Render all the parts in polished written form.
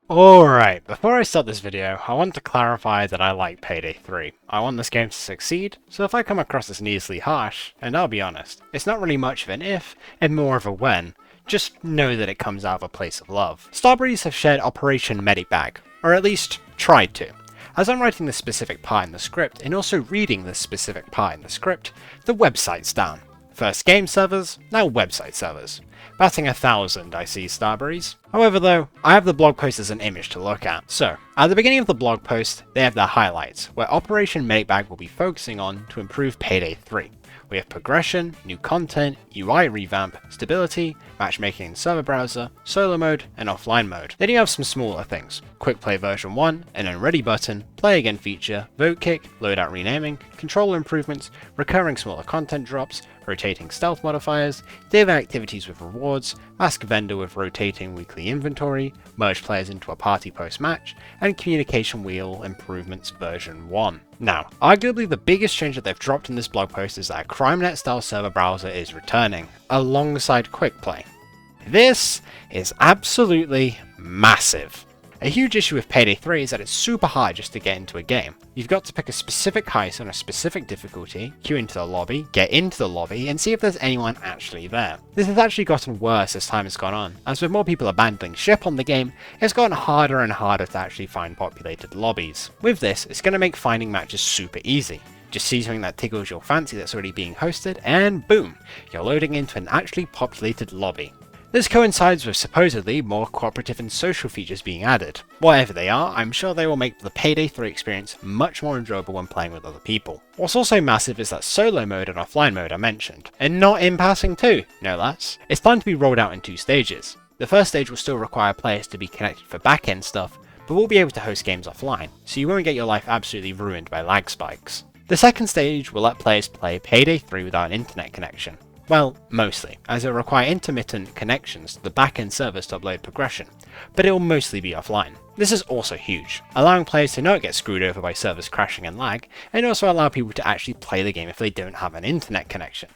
Alright, before I start this video, I want to clarify that I like Payday 3. I want this game to succeed, so if I come across as needlessly harsh, and I'll be honest, it's not really much of an if, and more of a when, just know that it comes out of a place of love. Starbreeze have shared Operation Medibag, or at least tried to. As I'm writing this specific part in the script, and also reading this specific part in the script, the website's down. First game servers, now website servers. Batting 1,000, I see, Starbreeze. However though, I have the blog post as an image to look at. So, at the beginning of the blog post, they have their highlights, where Operation Medibag will be focusing on to improve Payday 3. We have progression, new content, UI revamp, stability, matchmaking in server browser, solo mode, and offline mode. Then you have some smaller things. Quick play version 1, an unready button, play again feature, vote kick, loadout renaming, controller improvements, recurring smaller content drops, rotating stealth modifiers, daily activities with rewards, mask vendor with rotating weekly inventory, merge players into a party post-match, and communication wheel improvements version 1. Now, arguably the biggest change that they've dropped in this blog post is that a CrimeNet style server browser is returning, alongside quick play. This is absolutely massive. A huge issue with Payday 3 is that it's super hard just to get into a game. You've got to pick a specific heist on a specific difficulty, queue into the lobby, get into the lobby, and see if there's anyone actually there. This has actually gotten worse as time has gone on, as with more people abandoning ship on the game, it's gotten harder and harder to actually find populated lobbies. With this, it's going to make finding matches super easy. Just see something that tickles your fancy that's already being hosted, and boom, you're loading into an actually populated lobby. This coincides with supposedly more cooperative and social features being added. Whatever they are, I'm sure they will make the Payday 3 experience much more enjoyable when playing with other people. What's also massive is that solo mode and offline mode are mentioned, and not in passing too, no less. It's planned to be rolled out in 2 stages. The first stage will still require players to be connected for back-end stuff, but we'll be able to host games offline, so you won't get your life absolutely ruined by lag spikes. The second stage will let players play Payday 3 without an internet connection. Well, mostly, as it will require intermittent connections to the back-end servers to upload progression, but it will mostly be offline. This is also huge, allowing players to not get screwed over by servers crashing and lag, and also allow people to actually play the game if they don't have an internet connection.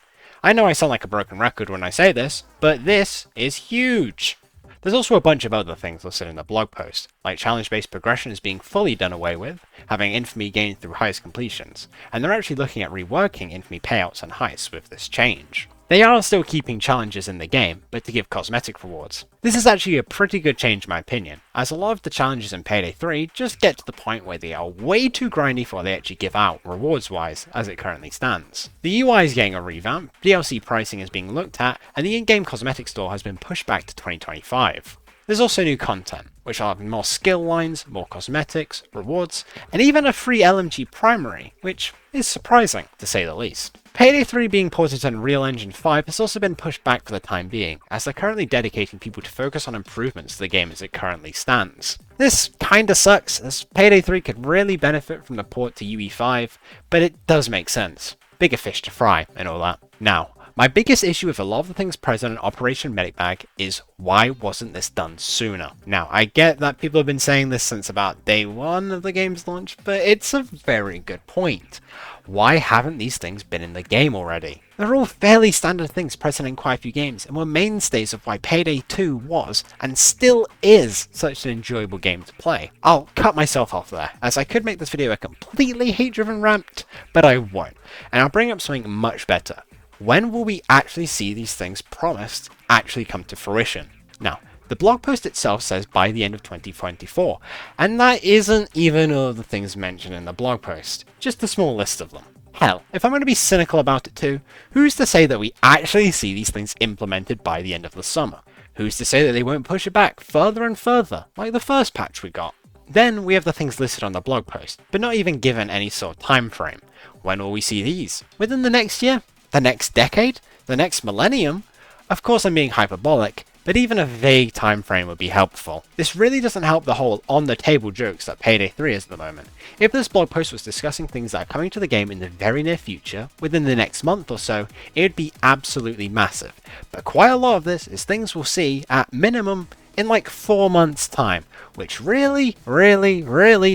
I know I sound like a broken record when I say this, but this is huge! There's also a bunch of other things listed in the blog post, like challenge-based progression is being fully done away with, having infamy gained through heist completions, and they're actually looking at reworking infamy payouts and heists with this change. They are still keeping challenges in the game, but to give cosmetic rewards. This is actually a pretty good change in my opinion, as a lot of the challenges in Payday 3 just get to the point where they are way too grindy for what they actually give out, rewards-wise, as it currently stands. The UI is getting a revamp, DLC pricing is being looked at, and the in-game cosmetic store has been pushed back to 2025. There's also new content, which will have more skill lines, more cosmetics, rewards, and even a free LMG primary, which is surprising, to say the least. Payday 3 being ported to Unreal Engine 5 has also been pushed back for the time being, as they're currently dedicating people to focus on improvements to the game as it currently stands. This kinda sucks, as Payday 3 could really benefit from the port to UE5, but it does make sense. Bigger fish to fry, and all that. Now, my biggest issue with a lot of the things present in Operation Medibag is why wasn't this done sooner? Now, I get that people have been saying this since about day 1 of the game's launch, but it's a very good point. Why haven't these things been in the game already? They're all fairly standard things present in quite a few games, and were mainstays of why Payday 2 was, and still is, such an enjoyable game to play. I'll cut myself off there, as I could make this video a completely hate-driven rant, but I won't, and I'll bring up something much better. When will we actually see these things promised actually come to fruition? Now, the blog post itself says by the end of 2024, and that isn't even all of the things mentioned in the blog post, just a small list of them. Hell, if I'm going to be cynical about it too, who's to say that we actually see these things implemented by the end of the summer? Who's to say that they won't push it back further and further, like the first patch we got? Then we have the things listed on the blog post, but not even given any sort of time frame. When will we see these? Within the next year? The next decade? The next millennium? Of course I'm being hyperbolic, but even a vague time frame would be helpful. This really doesn't help the whole on-the-table jokes that Payday 3 is at the moment. If this blog post was discussing things that are coming to the game in the very near future, within the next month or so, it would be absolutely massive. But quite a lot of this is things we'll see, at minimum, in like 4 months time, which really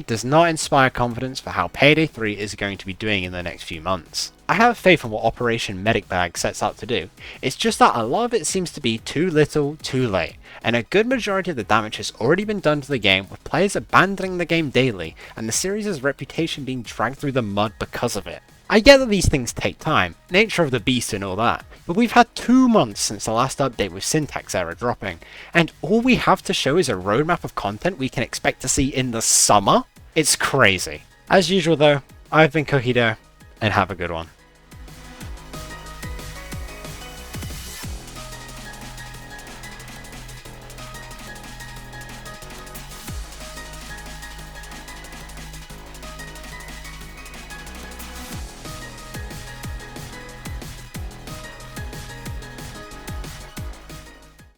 does not inspire confidence for how Payday 3 is going to be doing in the next few months. I have faith in what Operation Medic Bag sets out to do, it's just that a lot of it seems to be too little, too late, and a good majority of the damage has already been done to the game with players abandoning the game daily and the series' reputation being dragged through the mud because of it. I get that these things take time, nature of the beast and all that, but we've had 2 months since the last update with syntax error dropping, and all we have to show is a roadmap of content we can expect to see in the summer? It's crazy. As usual though, I've been Cookie Dough, and have a good one.